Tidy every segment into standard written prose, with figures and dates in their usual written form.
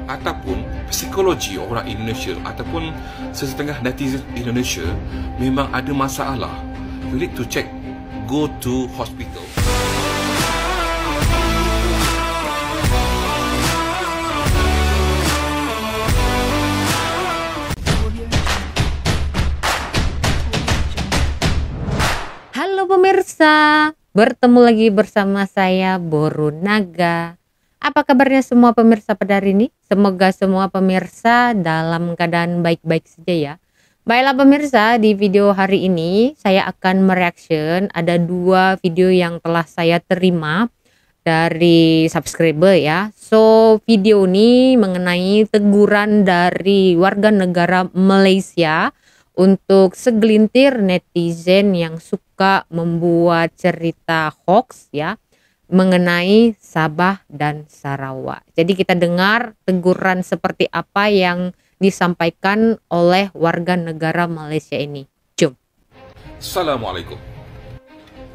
ataupun psikologi orang Indonesia ataupun sesetengah netizen Indonesia memang ada masalah. You need to check, go to hospital. Halo pemirsa, bertemu lagi bersama saya Boru Naga. Apa kabarnya semua pemirsa pada hari ini? Semoga semua pemirsa dalam keadaan baik-baik saja ya. Baiklah pemirsa, di video hari ini saya akan mereaction ada dua video yang telah saya terima dari subscriber ya. So video ini mengenai teguran dari warga negara Malaysia untuk segelintir netizen yang suka membuat cerita hoax ya mengenai Sabah dan Sarawak. Jadi kita dengar teguran seperti apa yang disampaikan oleh warga negara Malaysia ini. Jom. Assalamualaikum.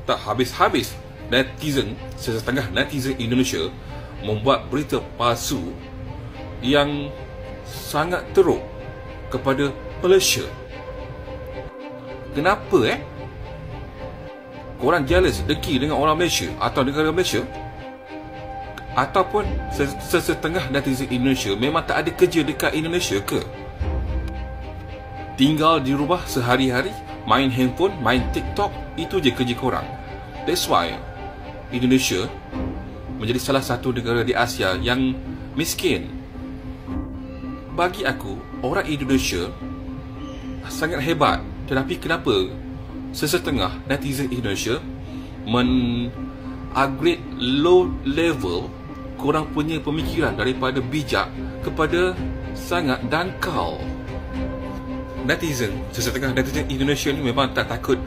Tak habis-habis netizen, sesetengah netizen Indonesia membuat berita palsu yang sangat teruk kepada Malaysia. Kenapa korang jealous, deki dengan orang Malaysia atau negara Malaysia? Ataupun sesetengah netizen Indonesia memang tak ada kerja dekat Indonesia ke? Tinggal di rumah sehari-hari, main handphone, main TikTok, itu je kerja korang. That's why Indonesia menjadi salah satu negara di Asia yang miskin. Bagi aku, orang Indonesia sangat hebat. Tetapi kenapa sesetengah netizen Indonesia men-upgrade low level korang punya pemikiran daripada bijak kepada sangat dangkal? Netizen, sesetengah netizen Indonesia ni memang tak takut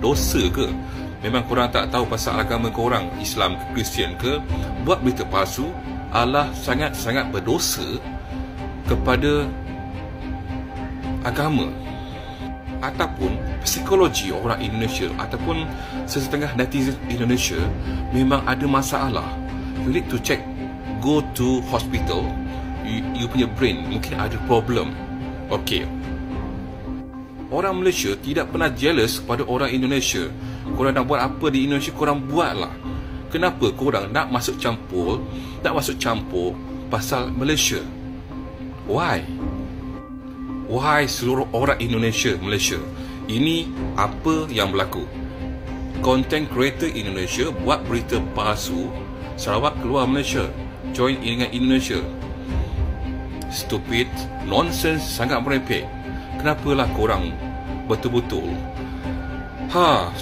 dosa ke? Memang korang tak tahu pasal agama korang, Islam ke Kristian ke? Buat berita palsu adalah sangat-sangat berdosa kepada agama ataupun psikologi orang Indonesia ataupun sesetengah netizen Indonesia memang ada masalah. You need to check, go to hospital. You punya brain mungkin ada problem. Okay, orang Malaysia tidak pernah jealous kepada orang Indonesia. Korang nak buat apa di Indonesia, korang buatlah. Kenapa korang nak masuk campur pasal Malaysia? Why seluruh orang Indonesia Malaysia? Ini apa yang berlaku? Content creator Indonesia buat berita palsu, Sarawak keluar Malaysia, join dengan Indonesia. Stupid, nonsense, sangat merepek. Kenapalah korang betul-betul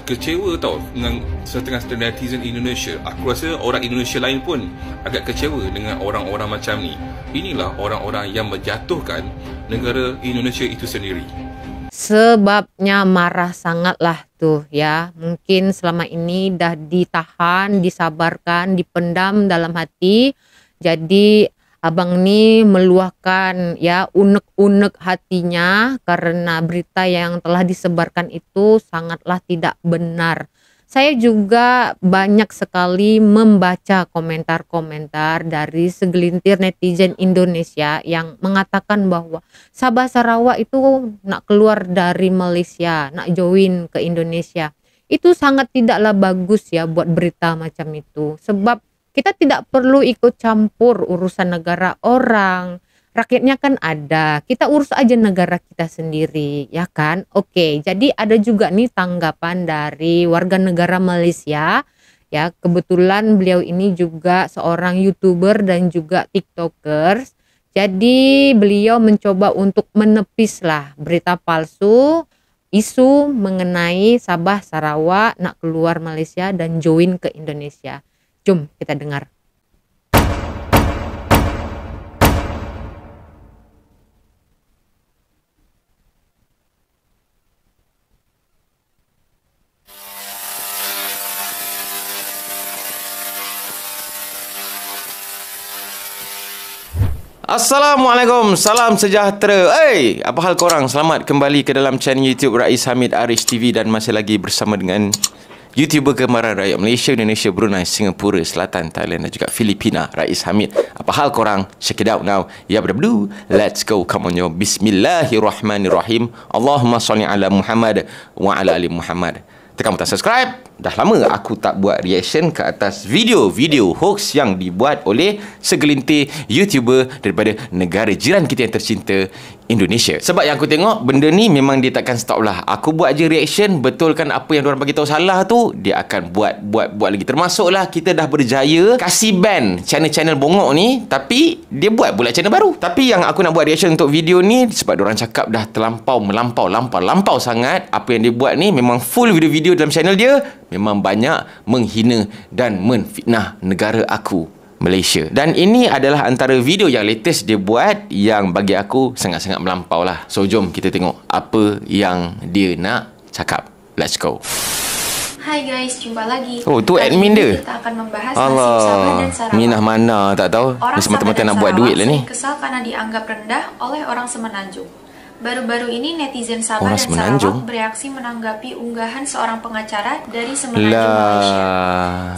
kecewa tau dengan setengah netizen Indonesia. Aku rasa orang Indonesia lain pun agak kecewa dengan orang-orang macam ni. Inilah orang-orang yang menjatuhkan negara Indonesia itu sendiri. Sebabnya marah sangatlah tuh ya. Mungkin selama ini dah ditahan, disabarkan, dipendam dalam hati. Jadi abang ni meluahkan ya unek-unek hatinya karena berita yang telah disebarkan itu sangatlah tidak benar. Saya juga banyak sekali membaca komentar-komentar dari segelintir netizen Indonesia yang mengatakan bahwa Sabah Sarawak itu nak keluar dari Malaysia, nak join ke Indonesia. Itu sangat tidaklah bagus ya buat berita macam itu. Sebab kita tidak perlu ikut campur urusan negara orang. Rakyatnya kan ada, kita urus aja negara kita sendiri, ya kan? Oke, jadi ada juga nih tanggapan dari warga negara Malaysia. Ya, kebetulan beliau ini juga seorang YouTuber dan juga TikTokers. Jadi beliau mencoba untuk menepislah berita palsu, isu mengenai Sabah Sarawak nak keluar Malaysia dan join ke Indonesia. Jom kita dengar. Assalamualaikum, salam sejahtera. Hey, apa hal korang? Selamat kembali ke dalam channel YouTube Rais Hamid Aris TV dan masih lagi bersama dengan YouTuber kemaran rakyat Malaysia, Indonesia, Brunei, Singapura, Selatan, Thailand dan juga Filipina, Rais Hamid. Apa hal korang? Check it out now. Ya berbdu. Let's go. Come on yo. Bismillahirrahmanirrahim. Allahumma salli ala Muhammad wa ala ali Muhammad. Tekan butang subscribe. Dah lama aku tak buat reaction ke atas video-video hoax yang dibuat oleh segelintir YouTuber daripada negara jiran kita yang tercinta, Indonesia. Sebab yang aku tengok, benda ni memang dia takkan stop lah. Aku buat je reaction, betulkan apa yang diorang bagi tahu salah tu, dia akan buat lagi. Termasuklah kita dah berjaya kasih ban channel-channel bongok ni, tapi dia buat pula channel baru. Tapi yang aku nak buat reaction untuk video ni sebab diorang cakap dah melampau sangat. Apa yang dia buat ni memang full video-video dalam channel dia memang banyak menghina dan menfitnah negara aku, Malaysia. Dan ini adalah antara video yang latest dia buat yang bagi aku sangat-sangat melampau lah. So jom kita tengok apa yang dia nak cakap. Let's go. Hai guys, jumpa lagi. Oh, tu Kali admin ini dia. Kita akan membahas nasib Sabah dan Sarawak. Minah mana tak tahu. Orang Dia semata-mata Sabah dan nak buat Sarawak duit lah ni. sering kesal karena dianggap rendah oleh orang Semenanjung. Baru-baru ini netizen Sabah Orang dan Semenanjung? Sarawak bereaksi menanggapi unggahan seorang pengacara dari Semenanjung, Malaysia.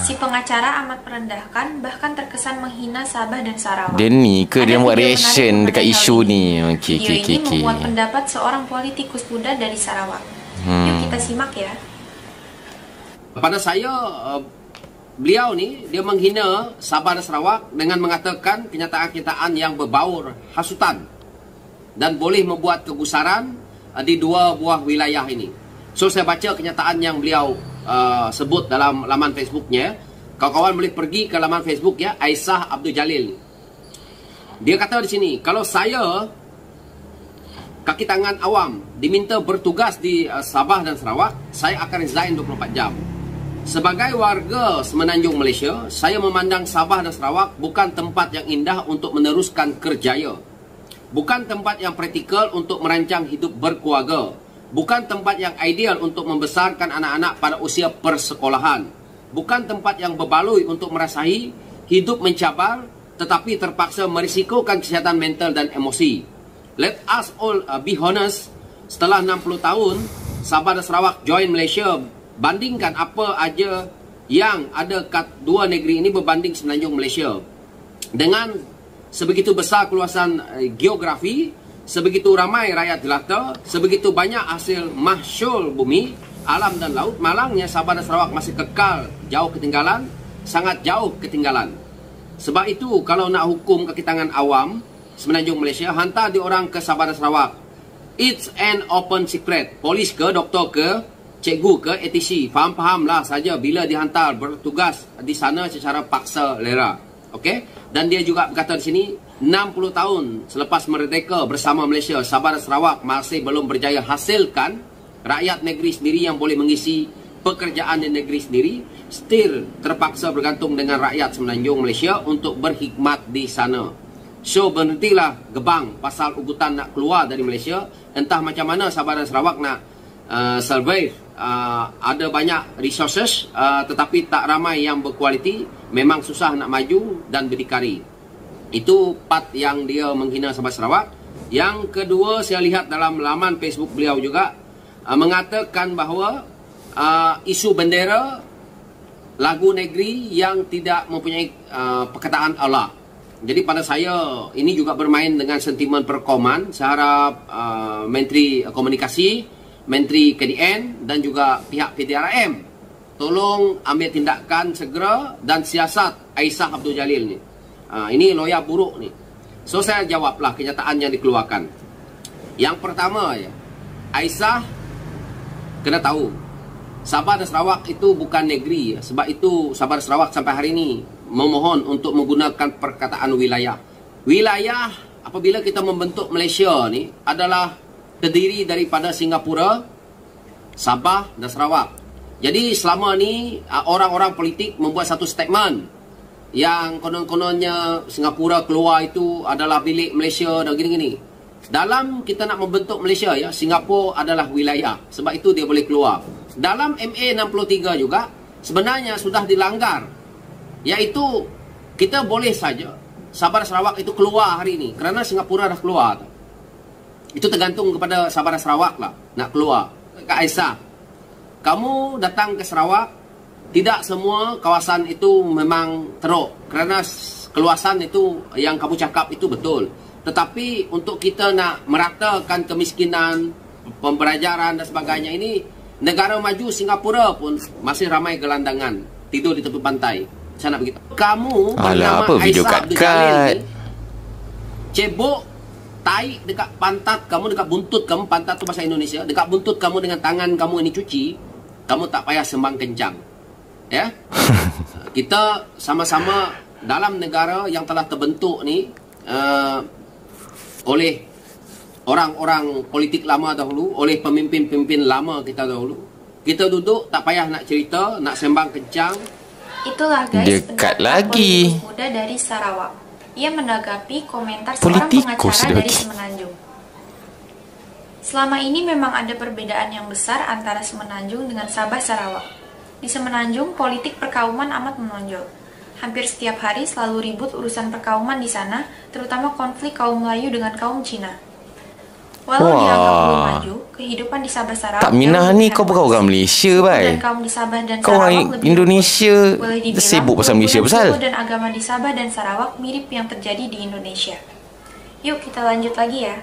Si pengacara amat merendahkan, bahkan terkesan menghina Sabah dan Sarawak. Dia ni ke dia Ada buat video reaction menarik dekat mengenai isu hal ini. ni. Video ini Okey. memuat pendapat seorang politikus muda dari Sarawak. Yuk kita simak ya. Pada saya, beliau ni dia menghina Sabah dan Sarawak dengan mengatakan kenyataan-kenyataan yang berbaur hasutan dan boleh membuat kegusaran di dua buah wilayah ini. So saya baca kenyataan yang beliau sebut dalam laman Facebooknya. Kawan-kawan boleh pergi ke laman Facebook ya, Aisyah Abdul Jalil. Dia kata di sini, kalau saya kaki tangan awam diminta bertugas di Sabah dan Sarawak, saya akan resign 24 jam. Sebagai warga Semenanjung Malaysia, saya memandang Sabah dan Sarawak bukan tempat yang indah untuk meneruskan kerjaya. Bukan tempat yang praktikal untuk merancang hidup berkeluarga. Bukan tempat yang ideal untuk membesarkan anak-anak pada usia persekolahan. Bukan tempat yang berbaloi untuk merasahi hidup mencabar tetapi terpaksa merisikokan kesihatan mental dan emosi. Let us all be honest, setelah 60 tahun Sabah dan Sarawak join Malaysia, bandingkan apa aja yang ada kat dua negeri ini berbanding Semenanjung Malaysia. Dengan sebegitu besar keluasan geografi, sebegitu ramai rakyat jelata, sebegitu banyak hasil mahsyul bumi, alam dan laut, malangnya Sabah dan Sarawak masih kekal jauh ketinggalan, sangat jauh ketinggalan. Sebab itu kalau nak hukum kaki tangan awam Semenanjung Malaysia, hantar diorang ke Sabah dan Sarawak. It's an open secret. Polis ke, doktor ke, cikgu ke, ATC, faham-fahamlah saja bila dihantar bertugas di sana secara paksa lera. Okey? Dan dia juga berkata di sini, 60 tahun selepas merdeka bersama Malaysia, Sabah dan Sarawak masih belum berjaya hasilkan rakyat negeri sendiri yang boleh mengisi pekerjaan di negeri sendiri, still terpaksa bergantung dengan rakyat Semenanjung Malaysia untuk berkhidmat di sana. So berhentilah gebang pasal ugutan nak keluar dari Malaysia. Entah macam mana Sabah dan Sarawak nak survive. Ada banyak resources tetapi tak ramai yang berkualiti. Memang susah nak maju dan berdikari. Itu part yang dia menghina Sabah Sarawak. Yang kedua, saya lihat dalam laman Facebook beliau juga mengatakan bahawa isu bendera lagu negeri yang tidak mempunyai perkataan Allah. Jadi pada saya ini juga bermain dengan sentimen perkoman. Saya harap Menteri Komunikasi, Menteri KDN dan juga pihak PDRM tolong ambil tindakan segera dan siasat Aisyah Abdul Jalil ni. Ini lawyer buruk ni. So saya jawablah kenyataan yang dikeluarkan. Yang pertama ya, Aisyah kena tahu Sabah dan Sarawak itu bukan negeri. Sebab itu Sabah dan Sarawak sampai hari ini memohon untuk menggunakan perkataan wilayah. Wilayah apabila kita membentuk Malaysia ni adalah terdiri daripada Singapura, Sabah dan Sarawak. Jadi selama ni orang-orang politik membuat satu statement yang konon-kononnya Singapura keluar itu adalah milik Malaysia dan gini-gini. Dalam kita nak membentuk Malaysia ya, Singapura adalah wilayah. Sebab itu dia boleh keluar. Dalam MA 63 juga sebenarnya sudah dilanggar. Iaitu kita boleh saja Sabah dan Sarawak itu keluar hari ini kerana Singapura dah keluar. Itu tergantung kepada Sabah dan Sarawak lah nak keluar. Kak Aisyah, kamu datang ke Sarawak tidak semua kawasan itu memang teruk. Kerana keluasan itu yang kamu cakap itu betul. Tetapi untuk kita nak meratakan kemiskinan, pembelajaran dan sebagainya ini, negara maju Singapura pun masih ramai gelandangan tidur di tepi pantai. Saya nak begitu. Kamu bernama Aisyah Abdul Jalil ni, cebok tai dekat pantat kamu, dekat buntut kamu. Pantat tu bahasa Indonesia. Dekat buntut kamu dengan tangan kamu ini cuci, kamu tak payah sembang kencang. Ya. Kita sama-sama dalam negara yang telah terbentuk ni oleh orang-orang politik lama dahulu, oleh pemimpin-pemimpin lama kita dahulu. Kita duduk tak payah nak cerita, nak sembang kencang. Itulah guys, dekat pendapat lagi politikus muda dari Sarawak. Ia menanggapi komentar seorang pengacara dari Semenanjung. Selama ini memang ada perbedaan yang besar antara Semenanjung dengan Sabah Sarawak. Di Semenanjung, politik perkauman amat menonjol. Hampir setiap hari selalu ribut urusan perkauman di sana, terutama konflik kaum Melayu dengan kaum Cina. Walau dianggap belum maju, kehidupan di Sabah Sarawak tak minah ni kau bukan orang Malaysia, dan bai. kaum di Sabah dan Kau Sarawak orang lebih Indonesia boleh dibilang sibuk pasal Malaysia pasal. suku dan agama di Sabah dan Sarawak mirip yang terjadi di Indonesia. Yuk kita lanjut lagi ya.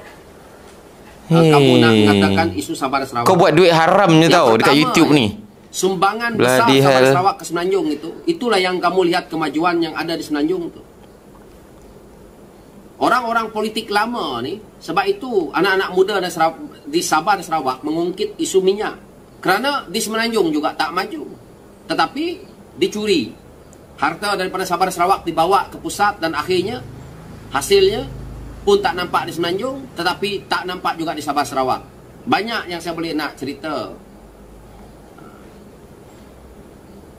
Kamu nak mengatakan isu Sabah dan Sarawak. Kau buat duit haram je Yang tau pertama, dekat YouTube ni. Sumbangan Bloody besar Sabah hell. dan Sarawak ke Semenanjung itu, itulah yang kamu lihat kemajuan yang ada di Semenanjung itu. Orang-orang politik lama ni, sebab itu anak-anak muda di Sabah dan Sarawak mengungkit isu minyak. Kerana di Semenanjung juga tak maju. Tetapi dicuri. Harta daripada Sabah dan Sarawak dibawa ke pusat dan akhirnya hasilnya pun tak nampak di Semenanjung, tetapi tak nampak juga di Sabah Sarawak. Banyak yang saya boleh nak cerita.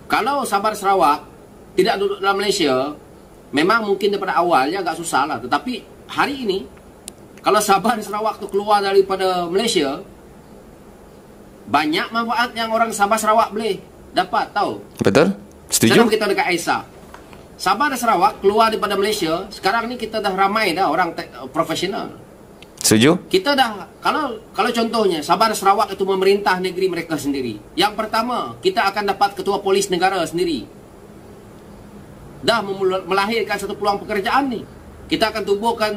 Kalau Sabah Sarawak tidak duduk dalam Malaysia, memang mungkin daripada awalnya agak susah lah. Tetapi hari ini, kalau Sabah dan Sarawak tu keluar daripada Malaysia, banyak manfaat yang orang Sabah Sarawak boleh dapat, tahu? Betul? Setuju? Sekarang kita dekat Aisyah. Sabah dan Sarawak keluar daripada Malaysia, sekarang ni kita dah ramai dah orang profesional. Setuju? Kita dah, kalau contohnya Sabah dan Sarawak itu memerintah negeri mereka sendiri. Yang pertama, kita akan dapat ketua polis negara sendiri. Dah melahirkan satu peluang pekerjaan ni. Kita akan tubuhkan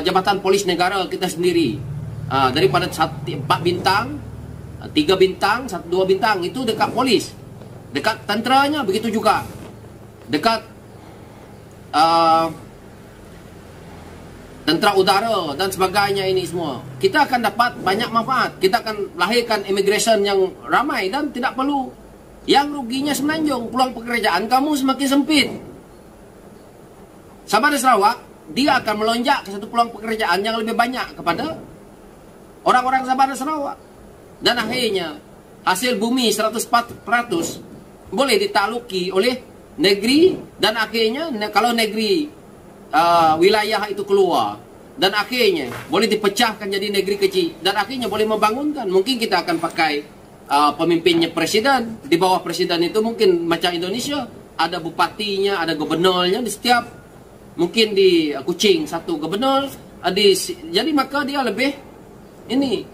jabatan polis negara kita sendiri. Daripada 4 bintang, 3 bintang, 2 bintang, itu dekat polis. Dekat tenteranya begitu juga. Dekat tentera udara dan sebagainya ini semua. Kita akan dapat banyak manfaat. Kita akan lahirkan immigration yang ramai dan tidak perlu. Yang ruginya Semenanjung, peluang pekerjaan kamu semakin sempit. Sabah dan Sarawak, dia akan melonjak ke satu peluang pekerjaan yang lebih banyak kepada orang-orang Sabah dan Sarawak. Dan akhirnya, hasil bumi 100% boleh ditakluki oleh negeri. Dan akhirnya, kalau negeri wilayah itu keluar, dan akhirnya boleh dipecahkan jadi negeri kecil, dan akhirnya boleh membangunkan. Mungkin kita akan pakai pemimpinnya presiden. Di bawah presiden itu mungkin macam Indonesia, ada bupatinya, ada gubernurnya di setiap, mungkin di Kuching satu gubernur, jadi maka dia lebih ini.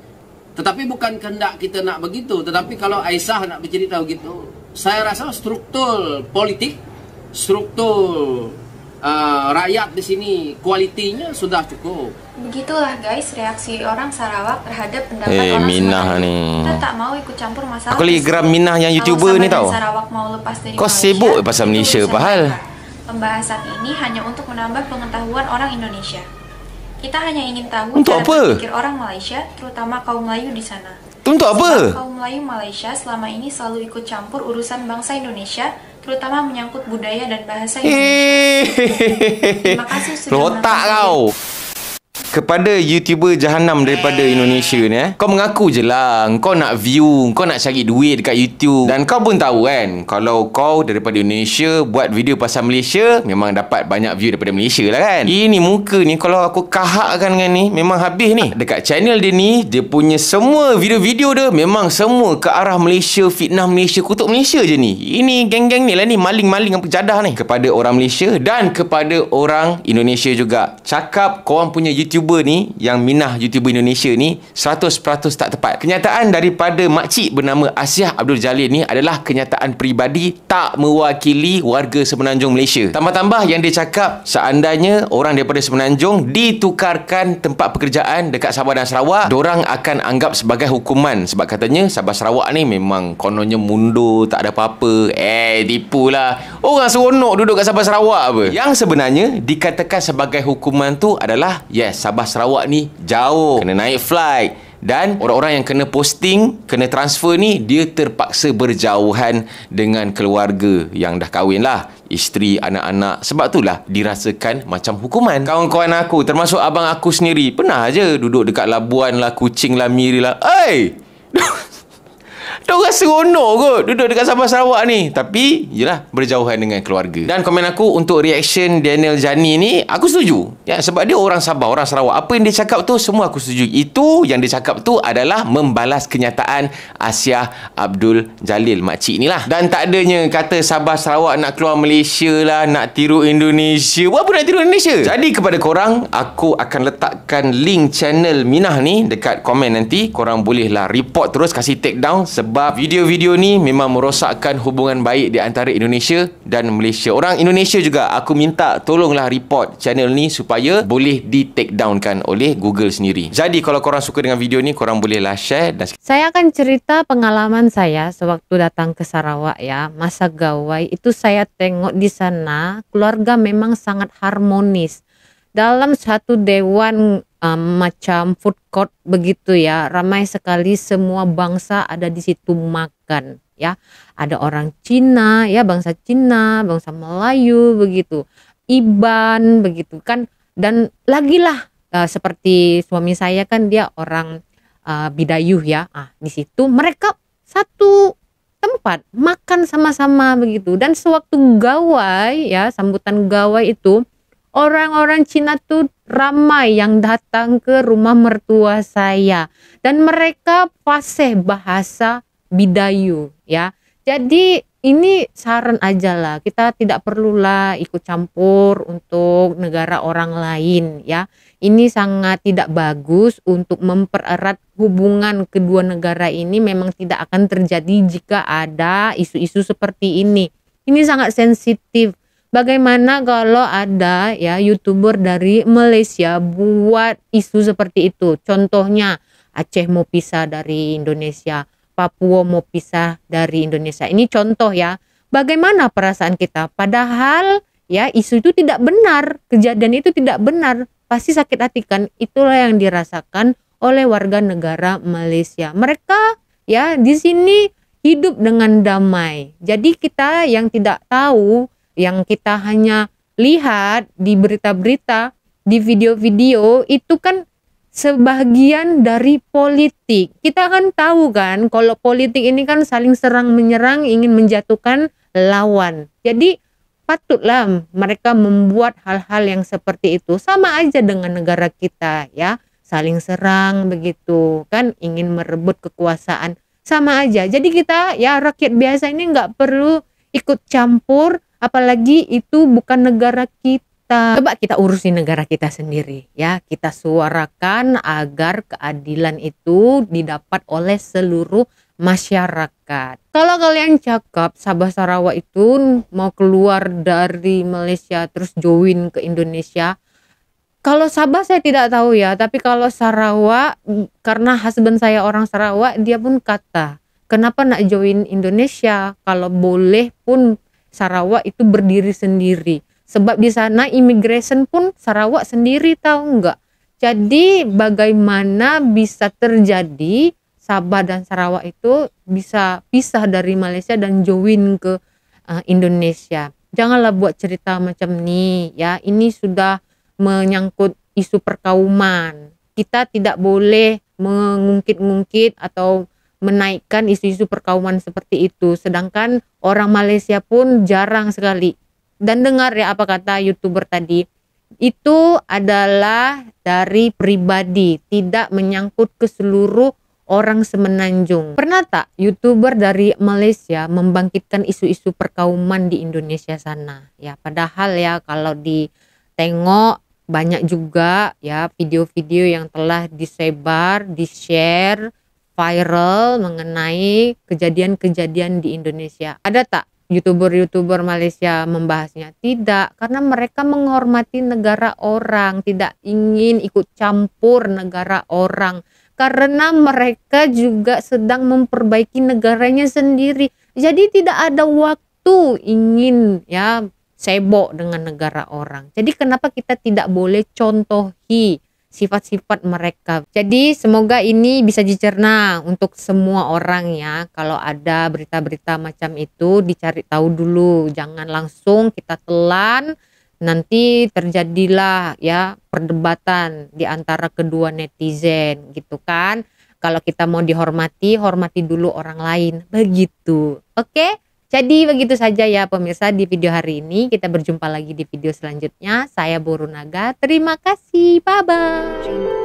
Tetapi bukan kehendak kita nak begitu. Tetapi kalau Aisyah nak bercerita begitu, saya rasa struktur politik, struktur rakyat di sini kualitinya sudah cukup. Begitulah guys reaksi orang Sarawak terhadap pendapat orang Minah Semenanjung. ni. Kita tak mau ikut campur masalah. Aku lagi geram Minah yang YouTuber ni tau. Sarawak mau lepas dari Kau Malaysia, sibuk pasal itu Malaysia urusan pahal. mereka. Pembahasan ini hanya untuk menambah pengetahuan orang Indonesia. Kita hanya ingin tahu Untuk cara apa? berpikir orang Malaysia, terutama kaum Melayu di sana. Untuk apa? Sebab kaum Melayu Malaysia selama ini selalu ikut campur urusan bangsa Indonesia, terutama menyangkut budaya dan bahasa Indonesia. Terima kasih sudah Rotak menonton kau. Kepada YouTuber jahanam daripada Indonesia ni kau mengaku je lah kau nak view, kau nak cari duit dekat YouTube. Dan kau pun tahu kan, kalau kau daripada Indonesia buat video pasal Malaysia, memang dapat banyak view daripada Malaysia lah kan. Ini muka ni kalau aku kahakkan dengan ni, memang habis ni. Dekat channel dia ni, dia punya semua video-video dia memang semua ke arah Malaysia, fitnah Malaysia, kutuk Malaysia je ni. Ini geng-geng ni lah ni, maling-maling apa jadah ni. Kepada orang Malaysia dan kepada orang Indonesia juga, cakap korang punya YouTuber YouTuber ni, yang minah YouTuber Indonesia ni 100% tak tepat. Kenyataan daripada makcik bernama Asiah Abdul Jalil ni adalah kenyataan peribadi, tak mewakili warga Semenanjung Malaysia. Tambah-tambah yang dia cakap, seandainya orang daripada Semenanjung ditukarkan tempat pekerjaan dekat Sabah dan Sarawak, dorang akan anggap sebagai hukuman. Sebab katanya Sabah Sarawak ni memang kononnya mundur, tak ada apa-apa. Tipulah. Orang seronok duduk kat Sabah Sarawak apa. Yang sebenarnya dikatakan sebagai hukuman tu adalah, yes, Sabah Sarawak ni jauh, kena naik flight. Dan orang-orang yang kena posting, kena transfer ni, dia terpaksa berjauhan dengan keluarga yang dah kahwin lah, isteri, anak-anak. Sebab itulah dirasakan macam hukuman. Kawan-kawan aku, termasuk abang aku sendiri, pernah je duduk dekat Labuan lah, Kuching lah, Miri lah. Diorang seronok kot duduk dekat Sabah Sarawak ni. Tapi yelah, berjauhan dengan keluarga. Dan komen aku untuk reaction Daniel Jani ni, aku setuju ya, sebab dia orang Sabah, orang Sarawak. Apa yang dia cakap tu semua aku setuju. Itu yang dia cakap tu adalah membalas kenyataan Asiah Abdul Jalil, makcik ni lah. Dan tak adanya kata Sabah Sarawak nak keluar Malaysia lah, nak tiru Indonesia. Buat apa nak tiru Indonesia? Jadi kepada korang, aku akan letakkan link channel Minah ni dekat komen nanti. Korang bolehlah report terus, kasih take down. Sebab video-video ni memang merosakkan hubungan baik di antara Indonesia dan Malaysia. Orang Indonesia juga aku minta tolonglah report channel ni supaya boleh di take down kan oleh Google sendiri. Jadi kalau korang suka dengan video ni, korang bolehlah share. Dan Saya akan cerita pengalaman saya sewaktu datang ke Sarawak ya. Masa gawai itu saya tengok di sana keluarga memang sangat harmonis. Dalam satu dewan macam food court begitu ya, ramai sekali semua bangsa ada di situ makan ya. Ada orang Cina ya, bangsa Cina, bangsa Melayu begitu, Iban begitu kan. Dan lagilah seperti suami saya kan dia orang Bidayuh ya. Di situ mereka satu tempat makan sama-sama begitu. Dan sewaktu gawai ya, sambutan gawai itu, orang-orang Cina tuh ramai yang datang ke rumah mertua saya. Dan mereka fasih bahasa Bidayuh ya. Jadi ini saran aja lah. Kita tidak perlulah ikut campur untuk negara orang lain ya. Ini sangat tidak bagus untuk mempererat hubungan kedua negara ini. Memang tidak akan terjadi jika ada isu-isu seperti ini. Ini sangat sensitif. Bagaimana kalau ada ya YouTuber dari Malaysia buat isu seperti itu? Contohnya Aceh mau pisah dari Indonesia, Papua mau pisah dari Indonesia. Ini contoh ya. Bagaimana perasaan kita? Padahal ya isu itu tidak benar, kejadian itu tidak benar. Pasti sakit hati kan? Itulah yang dirasakan oleh warga negara Malaysia. Mereka ya di sini hidup dengan damai. Jadi kita yang tidak tahu, yang kita hanya lihat di berita-berita, di video-video, itu kan sebagian dari politik. Kita kan tahu kan kalau politik ini kan saling serang menyerang, ingin menjatuhkan lawan. Jadi patutlah mereka membuat hal-hal yang seperti itu. Sama aja dengan negara kita ya, saling serang begitu kan, ingin merebut kekuasaan. Sama aja. Jadi kita ya rakyat biasa ini nggak perlu ikut campur. Apalagi itu bukan negara kita. Coba kita urusin negara kita sendiri ya. Kita suarakan agar keadilan itu didapat oleh seluruh masyarakat. Kalau kalian cakap Sabah Sarawak itu mau keluar dari Malaysia terus join ke Indonesia. Kalau Sabah saya tidak tahu ya. Tapi kalau Sarawak, karena husband saya orang Sarawak, dia pun kata, kenapa nak join Indonesia? Kalau boleh pun Sarawak itu berdiri sendiri. Sebab di sana immigration pun Sarawak sendiri, tahu enggak? Jadi bagaimana bisa terjadi Sabah dan Sarawak itu bisa pisah dari Malaysia dan join ke Indonesia? Janganlah buat cerita macam ini ya. Ini sudah menyangkut isu perkauman. Kita tidak boleh mengungkit-ungkit atau menaikkan isu-isu perkauman seperti itu. Sedangkan orang Malaysia pun jarang sekali. Dan dengar ya apa kata YouTuber tadi. Itu adalah dari pribadi, tidak menyangkut ke seluruh orang Semenanjung. Pernah tak YouTuber dari Malaysia membangkitkan isu-isu perkauman di Indonesia sana? Ya, padahal ya kalau ditengok banyak juga ya video-video yang telah disebar, di-share, viral mengenai kejadian-kejadian di Indonesia. Ada tak YouTuber-YouTuber Malaysia membahasnya? Tidak, karena mereka menghormati negara orang, tidak ingin ikut campur negara orang. Karena mereka juga sedang memperbaiki negaranya sendiri. Jadi tidak ada waktu ingin ya sibuk dengan negara orang. Jadi kenapa kita tidak boleh contohi sifat-sifat mereka. Jadi semoga ini bisa dicerna untuk semua orang ya. Kalau ada berita-berita macam itu dicari tahu dulu. Jangan langsung kita telan. Nanti terjadilah ya perdebatan di antara kedua netizen gitu kan. Kalau kita mau dihormati, hormati dulu orang lain. Begitu. Oke? Jadi begitu saja ya pemirsa di video hari ini. Kita berjumpa lagi di video selanjutnya. Saya Borunaga. Terima kasih. Bye-bye.